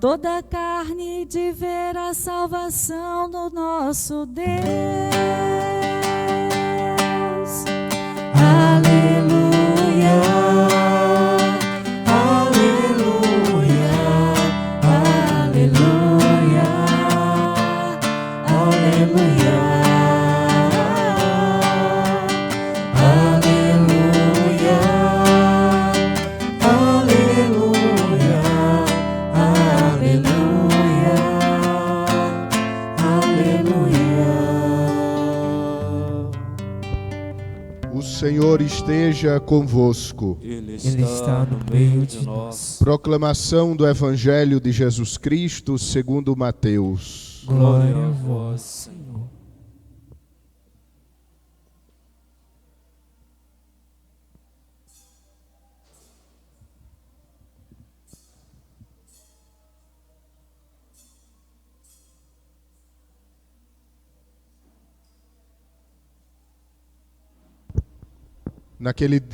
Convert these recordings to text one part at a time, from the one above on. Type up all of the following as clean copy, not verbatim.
toda a carne de ver a salvação do nosso Deus. Aleluia, aleluia, aleluia, aleluia. O Senhor esteja convosco. Ele está no meio de nós. Proclamação do Evangelho de Jesus Cristo segundo Mateus. Glória a vós, Senhor.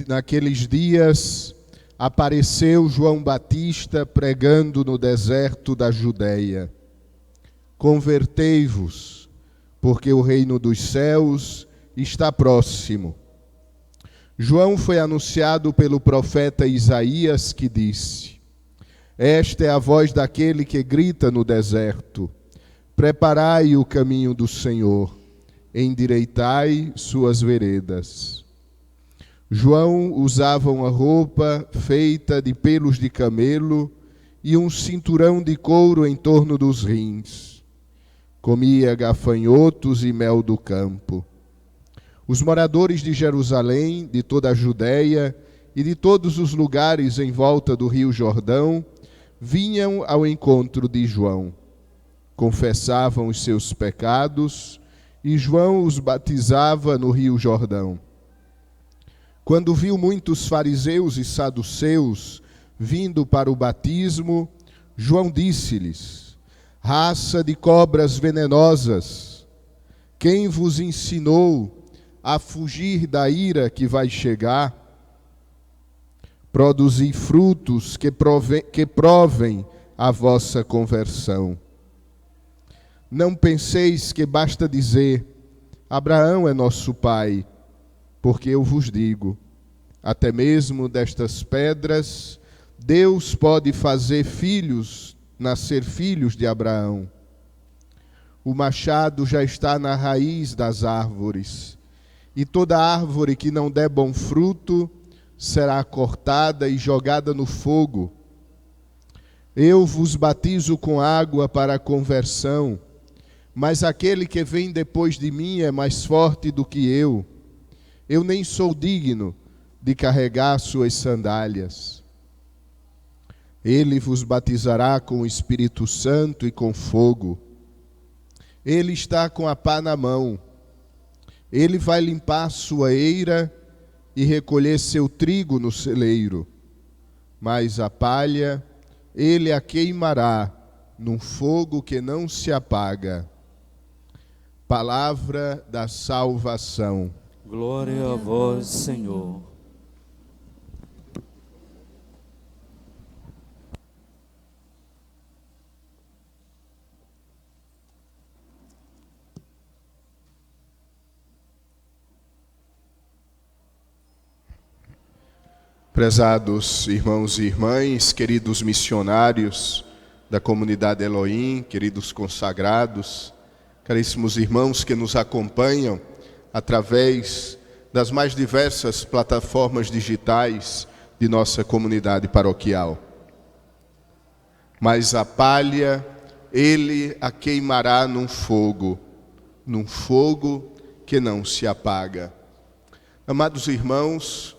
Naqueles dias apareceu João Batista pregando no deserto da Judeia: convertei-vos, porque o reino dos céus está próximo. João foi anunciado pelo profeta Isaías, que disse: esta é a voz daquele que grita no deserto: preparai o caminho do Senhor, endireitai suas veredas. João usava uma roupa feita de pelos de camelo e um cinturão de couro em torno dos rins. Comia gafanhotos e mel do campo. Os moradores de Jerusalém, de toda a Judeia e de todos os lugares em volta do rio Jordão vinham ao encontro de João. Confessavam os seus pecados e João os batizava no rio Jordão. Quando viu muitos fariseus e saduceus vindo para o batismo, João disse-lhes: raça de cobras venenosas, quem vos ensinou a fugir da ira que vai chegar? Produzi frutos que provem a vossa conversão. Não penseis que basta dizer: Abraão é nosso pai, porque eu vos digo, até mesmo destas pedras, Deus pode fazer nascer filhos de Abraão. O machado já está na raiz das árvores, e toda árvore que não der bom fruto será cortada e jogada no fogo. Eu vos batizo com água para a conversão, mas aquele que vem depois de mim é mais forte do que eu. Eu nem sou digno de carregar suas sandálias. Ele vos batizará com o Espírito Santo e com fogo. Ele está com a pá na mão. Ele vai limpar sua eira e recolher seu trigo no celeiro. Mas a palha, ele a queimará num fogo que não se apaga. Palavra da salvação. Glória a vós, Senhor. Prezados irmãos e irmãs, queridos missionários da comunidade Elohim, queridos consagrados, caríssimos irmãos que nos acompanham através das mais diversas plataformas digitais de nossa comunidade paroquial. Mas a palha, ele a queimará num fogo que não se apaga. Amados irmãos,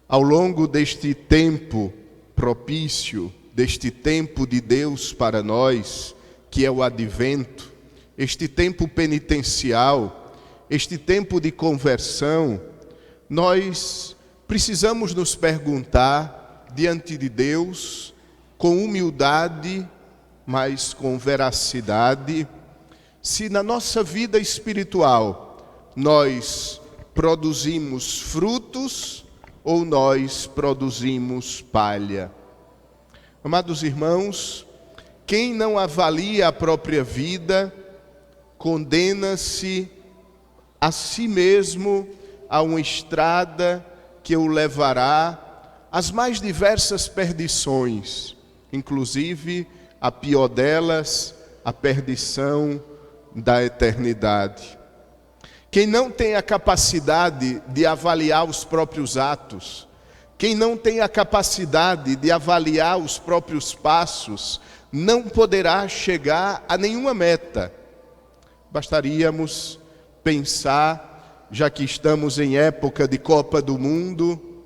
ao longo deste tempo propício, deste tempo de Deus para nós, que é o advento, este tempo penitencial, este tempo de conversão, nós precisamos nos perguntar diante de Deus, com humildade, mas com veracidade, se na nossa vida espiritual nós produzimos frutos ou nós produzimos palha. Amados irmãos, quem não avalia a própria vida, condena-se a si mesmo a uma estrada que o levará às mais diversas perdições, inclusive a pior delas, a perdição da eternidade. Quem não tem a capacidade de avaliar os próprios atos, quem não tem a capacidade de avaliar os próprios passos, não poderá chegar a nenhuma meta. Bastaríamos pensar, já que estamos em época de Copa do Mundo,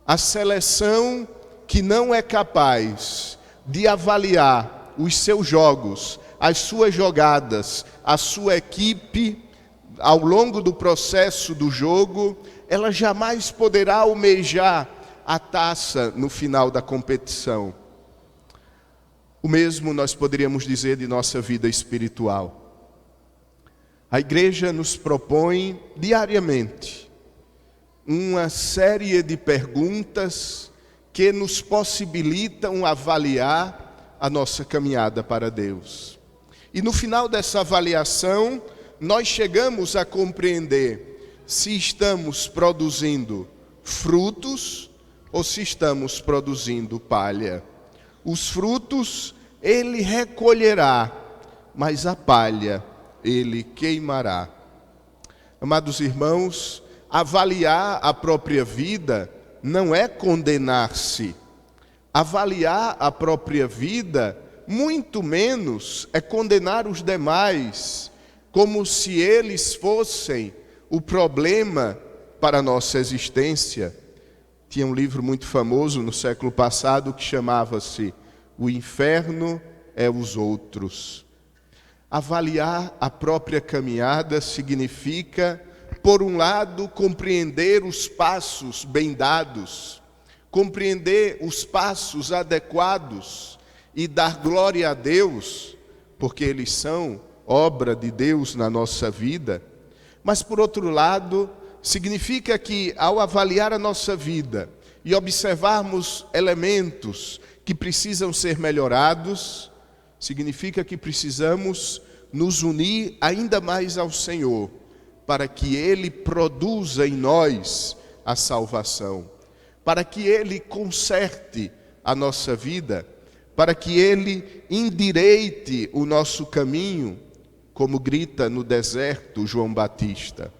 a seleção que não é capaz de avaliar os seus jogos, as suas jogadas, a sua equipe, ao longo do processo do jogo, ela jamais poderá almejar a taça no final da competição. O mesmo nós poderíamos dizer de nossa vida espiritual. A igreja nos propõe diariamente uma série de perguntas que nos possibilitam avaliar a nossa caminhada para Deus. E no final dessa avaliação, nós chegamos a compreender se estamos produzindo frutos ou se estamos produzindo palha. Os frutos ele recolherá, mas a palha ele queimará. Amados irmãos, avaliar a própria vida não é condenar-se. Avaliar a própria vida, muito menos, é condenar os demais, como se eles fossem o problema para a nossa existência. Tinha um livro muito famoso no século passado que chamava-se O Inferno é os Outros. Avaliar a própria caminhada significa, por um lado, compreender os passos bem dados, compreender os passos adequados e dar glória a Deus, porque eles são obra de Deus na nossa vida. Mas, por outro lado, significa que, ao avaliar a nossa vida e observarmos elementos que precisam ser melhorados, significa que precisamos nos unir ainda mais ao Senhor, para que Ele produza em nós a salvação, para que Ele conserte a nossa vida, para que Ele endireite o nosso caminho, como grita no deserto João Batista.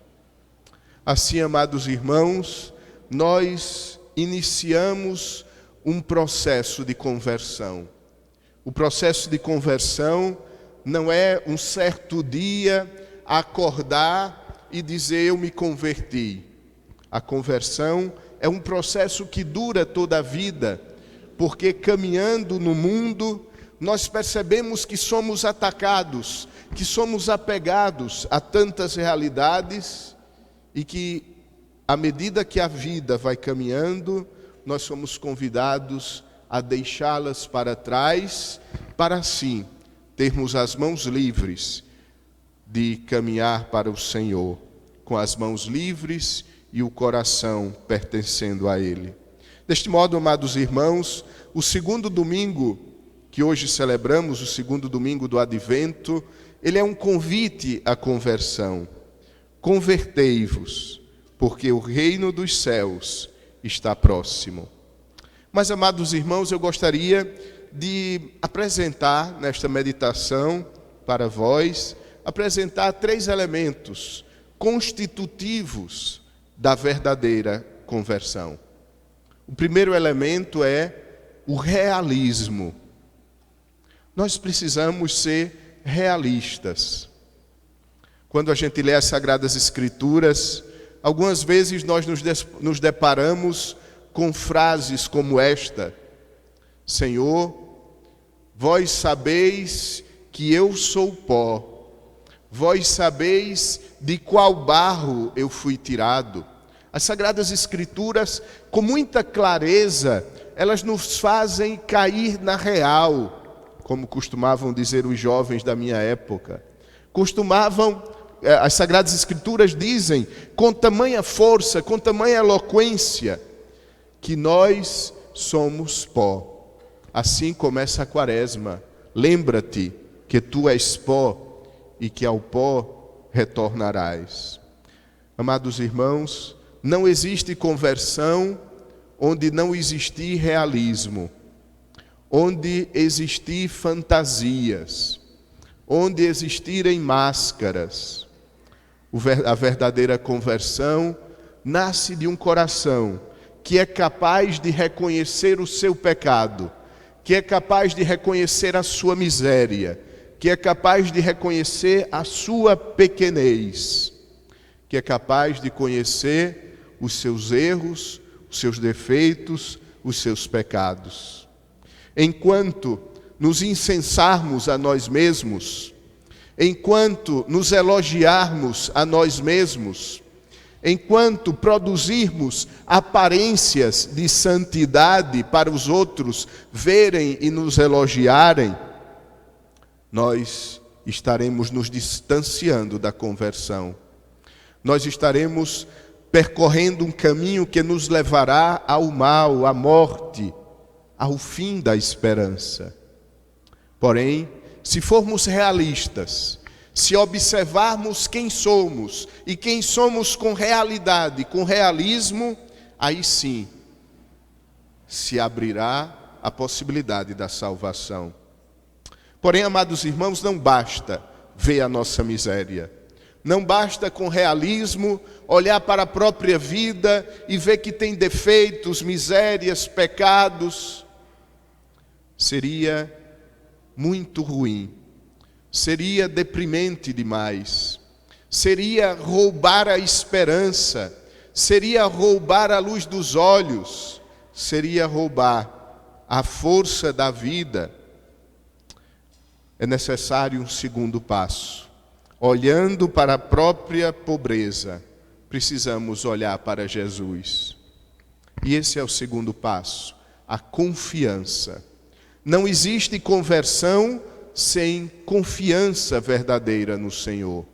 Assim, amados irmãos, nós iniciamos um processo de conversão. O processo de conversão não é um certo dia acordar e dizer eu me converti. A conversão é um processo que dura toda a vida, porque caminhando no mundo, nós percebemos que somos atacados, que somos apegados a tantas realidades e que, à medida que a vida vai caminhando, nós somos convidados a deixá-las para trás, para assim termos as mãos livres de caminhar para o Senhor, com as mãos livres e o coração pertencendo a Ele. Deste modo, amados irmãos, o segundo domingo que hoje celebramos, o segundo domingo do Advento, ele é um convite à conversão. Convertei-vos, porque o reino dos céus está próximo. Mas, amados irmãos, eu gostaria de apresentar nesta meditação para vós, apresentar 3 elementos constitutivos da verdadeira conversão. O primeiro elemento é o realismo. Nós precisamos ser realistas. Quando a gente lê as Sagradas Escrituras, Algumas vezes nós nos deparamos com frases como esta: Senhor, vós sabeis que eu sou pó, vós sabeis de qual barro eu fui tirado. As Sagradas Escrituras, com muita clareza, elas nos fazem cair na real, como costumavam dizer os jovens da minha época. As Sagradas Escrituras dizem com tamanha força, com tamanha eloquência, que nós somos pó. Assim começa a Quaresma. Lembra-te que tu és pó e que ao pó retornarás. Amados irmãos, não existe conversão onde não existir realismo, onde existir fantasias, onde existirem máscaras. A verdadeira conversão nasce de um coração que é capaz de reconhecer o seu pecado, que é capaz de reconhecer a sua miséria, que é capaz de reconhecer a sua pequenez, que é capaz de conhecer os seus erros, os seus defeitos, os seus pecados. Enquanto nos incensarmos a nós mesmos, enquanto nos elogiarmos a nós mesmos, enquanto produzirmos aparências de santidade para os outros verem e nos elogiarem, nós estaremos nos distanciando da conversão. Nós estaremos percorrendo um caminho que nos levará ao mal, à morte, ao fim da esperança. Porém, se formos realistas, se observarmos quem somos e quem somos com realidade, com realismo, aí sim se abrirá a possibilidade da salvação. Porém, amados irmãos, não basta ver a nossa miséria. Não basta com realismo olhar para a própria vida e ver que tem defeitos, misérias, pecados. Seria muito ruim, seria deprimente demais, seria roubar a esperança, seria roubar a luz dos olhos, seria roubar a força da vida. É necessário um segundo passo. Olhando para a própria pobreza, precisamos olhar para Jesus. E esse é o segundo passo, a confiança. Não existe conversão sem confiança verdadeira no Senhor.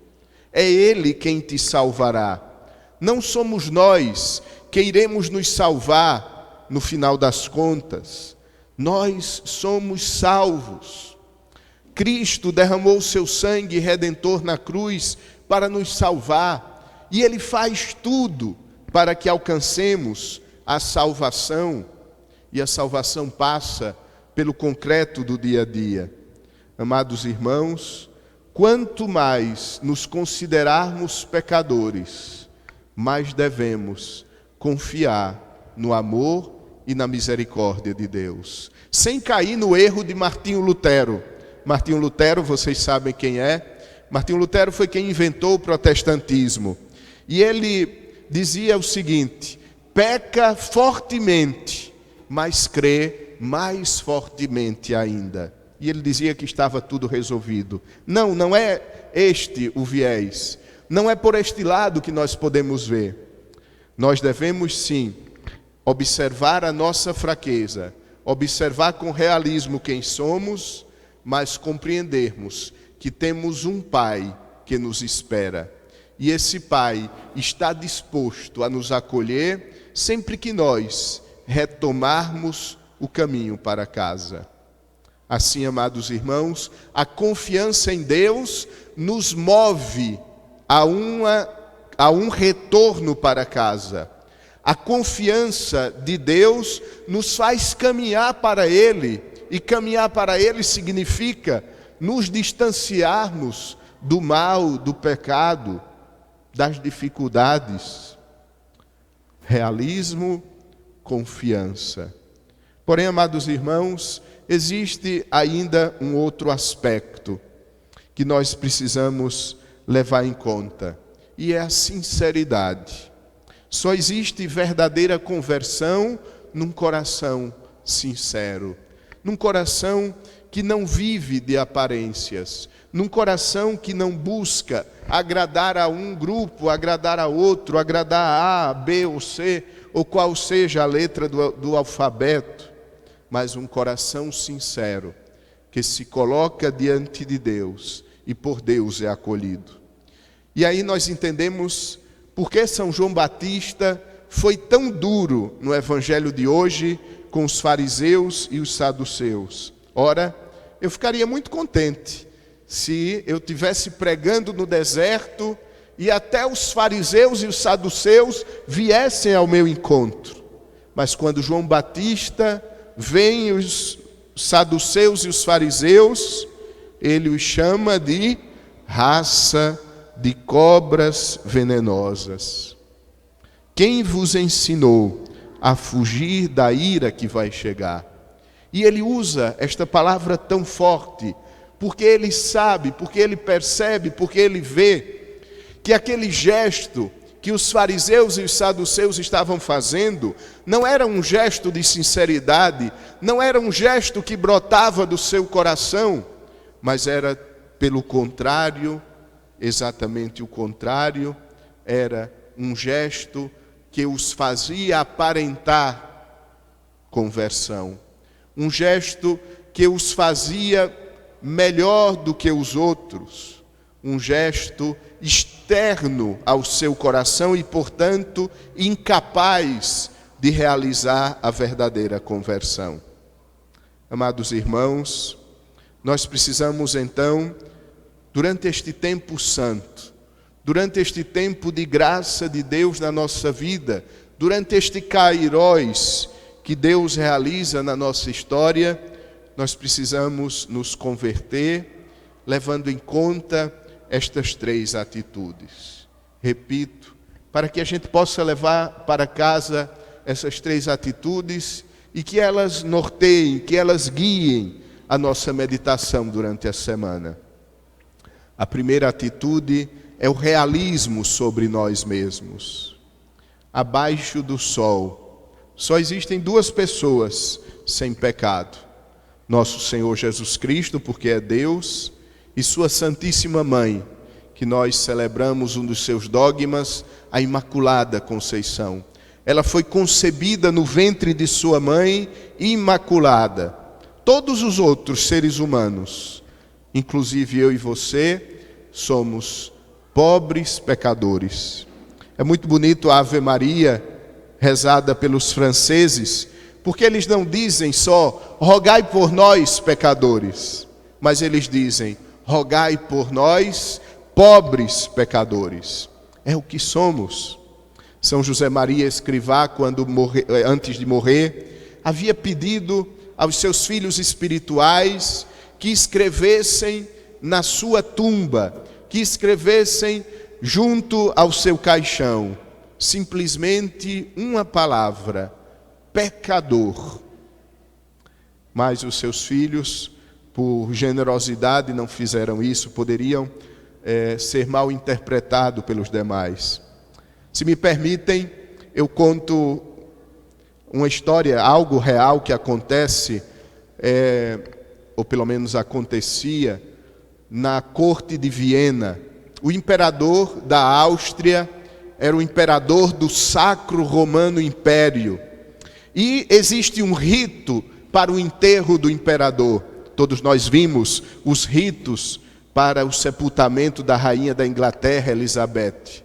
É Ele quem te salvará. Não somos nós que iremos nos salvar no final das contas. Nós somos salvos. Cristo derramou o seu sangue redentor na cruz para nos salvar. E Ele faz tudo para que alcancemos a salvação. E a salvação passa pelo concreto do dia a dia. Amados irmãos, quanto mais nos considerarmos pecadores, mais devemos confiar no amor e na misericórdia de Deus. Sem cair no erro de Martinho Lutero. Martinho Lutero, vocês sabem quem é. Martinho Lutero foi quem inventou o protestantismo. E ele dizia o seguinte: peca fortemente, mas crê mais fortemente ainda. E ele dizia que estava tudo resolvido. Não, não é este o viés. Não é por este lado que nós podemos ver. Nós devemos sim observar a nossa fraqueza, observar com realismo quem somos, mas compreendermos que temos um Pai que nos espera. E esse Pai está disposto a nos acolher sempre que nós retomarmos o caminho para casa. Assim, amados irmãos, a confiança em Deus nos move a um retorno para casa. A confiança de Deus nos faz caminhar para Ele. E caminhar para Ele significa nos distanciarmos do mal, do pecado, das dificuldades. Realismo, confiança. Porém, amados irmãos, existe ainda um outro aspecto que nós precisamos levar em conta, e é a sinceridade. Só existe verdadeira conversão num coração sincero, num coração que não vive de aparências, num coração que não busca agradar a um grupo, agradar a outro, agradar a B ou C, ou qual seja a letra do alfabeto, mas um coração sincero, que se coloca diante de Deus e por Deus é acolhido. E aí nós entendemos por que São João Batista foi tão duro no evangelho de hoje com os fariseus e os saduceus. Ora, eu ficaria muito contente se eu estivesse pregando no deserto e até os fariseus e os saduceus viessem ao meu encontro. Mas quando João Batista vem os saduceus e os fariseus, ele os chama de raça de cobras venenosas. Quem vos ensinou a fugir da ira que vai chegar? E ele usa esta palavra tão forte, porque ele sabe, porque ele percebe, porque ele vê que aquele gesto que os fariseus e os saduceus estavam fazendo não era um gesto de sinceridade, não era um gesto que brotava do seu coração, mas era pelo contrário, exatamente o contrário, era um gesto que os fazia aparentar conversão, um gesto que os fazia melhor do que os outros, um gesto externo ao seu coração e, portanto, incapaz de realizar a verdadeira conversão. Amados irmãos, nós precisamos então, durante este tempo santo, durante este tempo de graça de Deus na nossa vida, durante este Kairos que Deus realiza na nossa história, nós precisamos nos converter, levando em conta estas 3 atitudes. Repito, para que a gente possa levar para casa essas 3 atitudes e que elas norteiem, que elas guiem a nossa meditação durante a semana. A primeira atitude é o realismo sobre nós mesmos. Abaixo do sol, só existem 2 pessoas sem pecado: nosso Senhor Jesus Cristo, porque é Deus, e sua Santíssima Mãe, que nós celebramos um dos seus dogmas, a Imaculada Conceição. Ela foi concebida no ventre de sua mãe imaculada. Todos os outros seres humanos, inclusive eu e você, somos pobres pecadores. É muito bonito a Ave Maria, rezada pelos franceses, porque eles não dizem só, rogai por nós, pecadores, mas eles dizem, rogai por nós, pobres pecadores. É o que somos. São José Maria Escrivá, antes de morrer, havia pedido aos seus filhos espirituais que escrevessem na sua tumba, que escrevessem junto ao seu caixão, simplesmente uma palavra: pecador. Mas os seus filhos, por generosidade, não fizeram isso, poderiam ser mal interpretado pelos demais. Se me permitem, eu conto uma história, algo real que acontece, ou pelo menos acontecia, na corte de Viena. O imperador da Áustria era o imperador do Sacro Romano Império. E existe um rito para o enterro do imperador. Todos nós vimos os ritos para o sepultamento da rainha da Inglaterra, Elizabeth.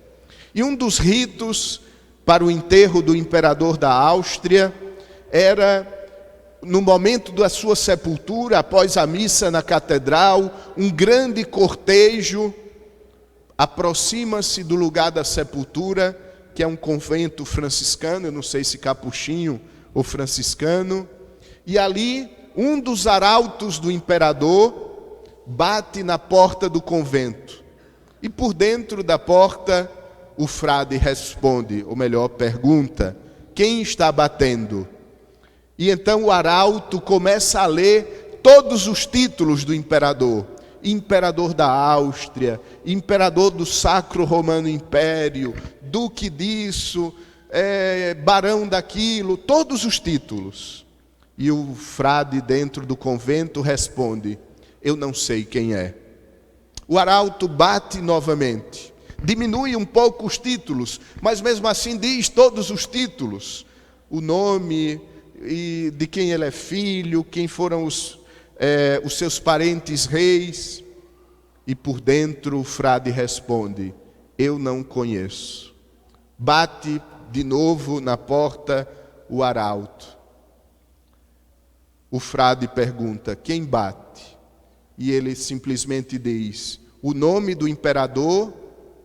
E um dos ritos para o enterro do imperador da Áustria era, no momento da sua sepultura, após a missa na catedral, um grande cortejo aproxima-se do lugar da sepultura, que é um convento franciscano, eu não sei se capuchinho ou franciscano, e ali um dos arautos do imperador bate na porta do convento. E por dentro da porta o frade responde, ou melhor, pergunta: quem está batendo? E então o arauto começa a ler todos os títulos do imperador. Imperador da Áustria, imperador do Sacro Romano Império, duque disso, barão daquilo, todos os títulos. E o frade dentro do convento responde: eu não sei quem é. O arauto bate novamente, diminui um pouco os títulos, mas mesmo assim diz todos os títulos, o nome e de quem ele é filho, quem foram os seus parentes reis. E por dentro o frade responde: eu não conheço. Bate de novo na porta o arauto. O frade pergunta: quem bate? E ele simplesmente diz o nome do imperador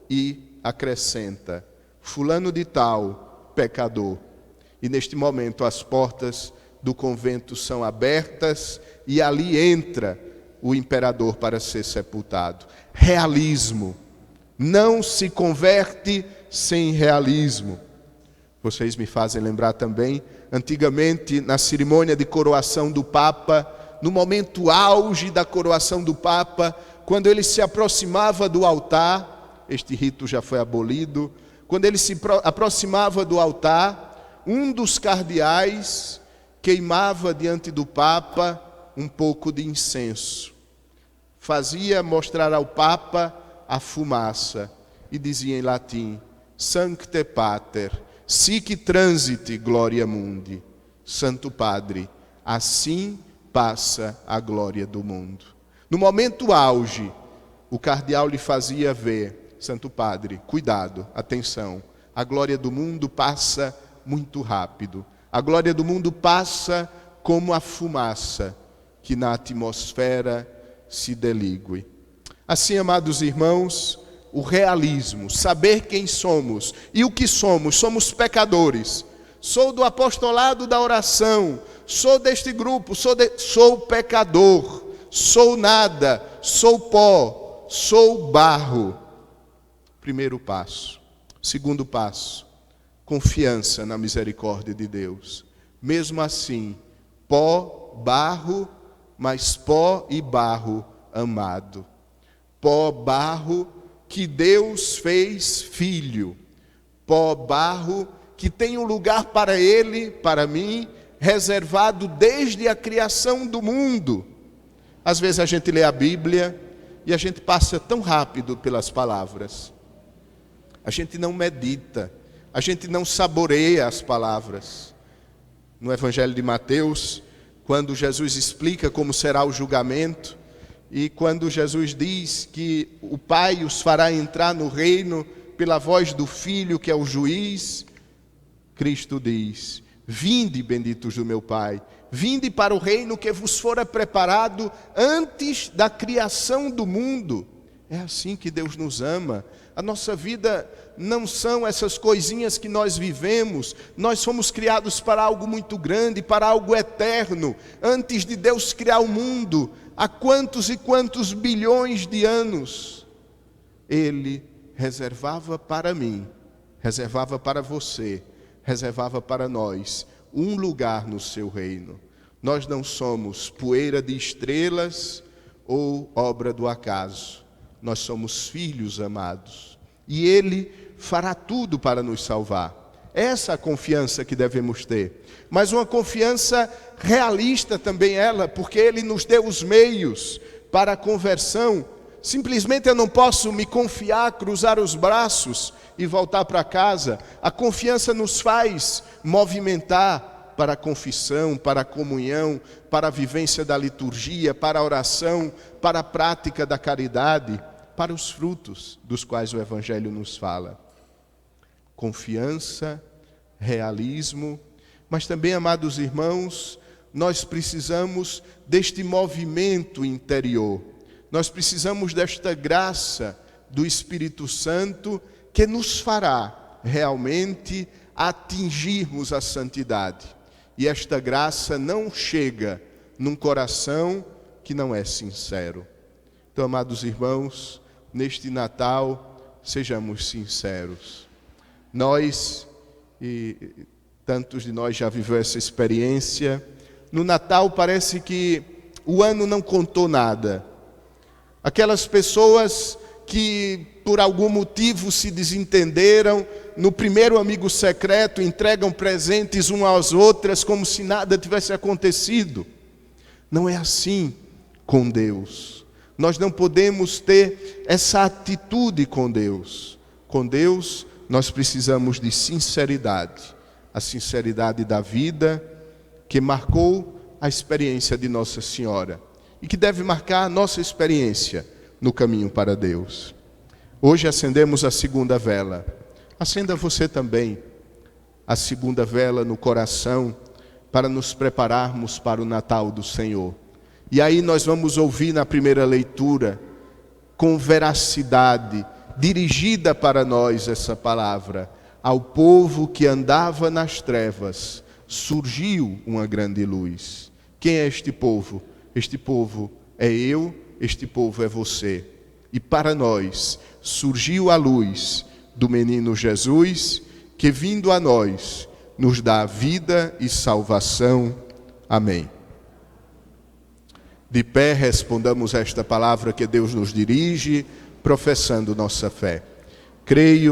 e acrescenta: fulano de tal, pecador. E neste momento as portas do convento são abertas e ali entra o imperador para ser sepultado. Realismo. Não se converte sem realismo. Vocês me fazem lembrar também, antigamente, na cerimônia de coroação do Papa, no momento auge da coroação do Papa, quando ele se aproximava do altar, este rito já foi abolido, quando ele se aproximava do altar, um dos cardeais queimava diante do Papa um pouco de incenso. Fazia mostrar ao Papa a fumaça e dizia em latim: Sancte Pater, sic transit gloria mundi. Santo Padre, assim passa a glória do mundo. No momento auge, o cardeal lhe fazia ver: Santo Padre, cuidado, atenção, a glória do mundo passa muito rápido. A glória do mundo passa como a fumaça que na atmosfera se deligue. Assim, amados irmãos, o realismo, saber quem somos e o que somos. Somos pecadores. Sou do apostolado da oração, sou deste grupo, sou pecador, sou nada, sou pó, sou barro. Primeiro passo. Segundo passo, confiança na misericórdia de Deus. Mesmo assim, pó, barro, mas pó e barro amado. Pó, barro que Deus fez filho. Pó, barro que tem um lugar para ele, para mim, reservado desde a criação do mundo. Às vezes a gente lê a Bíblia e a gente passa tão rápido pelas palavras. A gente não medita, a gente não saboreia as palavras. No Evangelho de Mateus, quando Jesus explica como será o julgamento, e quando Jesus diz que o Pai os fará entrar no reino pela voz do Filho, que é o juiz, Cristo diz: vinde, benditos do meu Pai, vinde para o reino que vos fora preparado antes da criação do mundo. É assim que Deus nos ama. A nossa vida não são essas coisinhas que nós vivemos. Nós fomos criados para algo muito grande, para algo eterno. Antes de Deus criar o mundo, há quantos e quantos bilhões de anos, Ele reservava para mim, reservava para você, reservava para nós um lugar no seu reino. Nós não somos poeira de estrelas ou obra do acaso. Nós somos filhos amados. E Ele fará tudo para nos salvar. Essa é a confiança que devemos ter. Mas uma confiança realista também ela, porque Ele nos deu os meios para a conversão. Simplesmente eu não posso me confiar, cruzar os braços e voltar para casa. A confiança nos faz movimentar para a confissão, para a comunhão, para a vivência da liturgia, para a oração, para a prática da caridade, para os frutos dos quais o Evangelho nos fala. Confiança, realismo, mas também, amados irmãos, nós precisamos deste movimento interior. Nós precisamos desta graça do Espírito Santo que nos fará realmente atingirmos a santidade. E esta graça não chega num coração que não é sincero. Então, amados irmãos, neste Natal, sejamos sinceros. Nós, e tantos de nós já viveu essa experiência, no Natal parece que o ano não contou nada. Aquelas pessoas que por algum motivo se desentenderam, no primeiro amigo secreto entregam presentes umas às outras como se nada tivesse acontecido. Não é assim com Deus. Nós não podemos ter essa atitude com Deus. Com Deus nós precisamos de sinceridade. A sinceridade da vida que marcou a experiência de Nossa Senhora e que deve marcar a nossa experiência no caminho para Deus. Hoje acendemos a segunda vela. Acenda você também a segunda vela no coração para nos prepararmos para o Natal do Senhor. E aí nós vamos ouvir na primeira leitura, com veracidade, dirigida para nós essa palavra: ao povo que andava nas trevas, surgiu uma grande luz. Quem é este povo? Este povo é eu, este povo é você. E para nós surgiu a luz do menino Jesus, que vindo a nós, nos dá vida e salvação. Amém. De pé, respondamos esta palavra que Deus nos dirige, professando nossa fé. Creio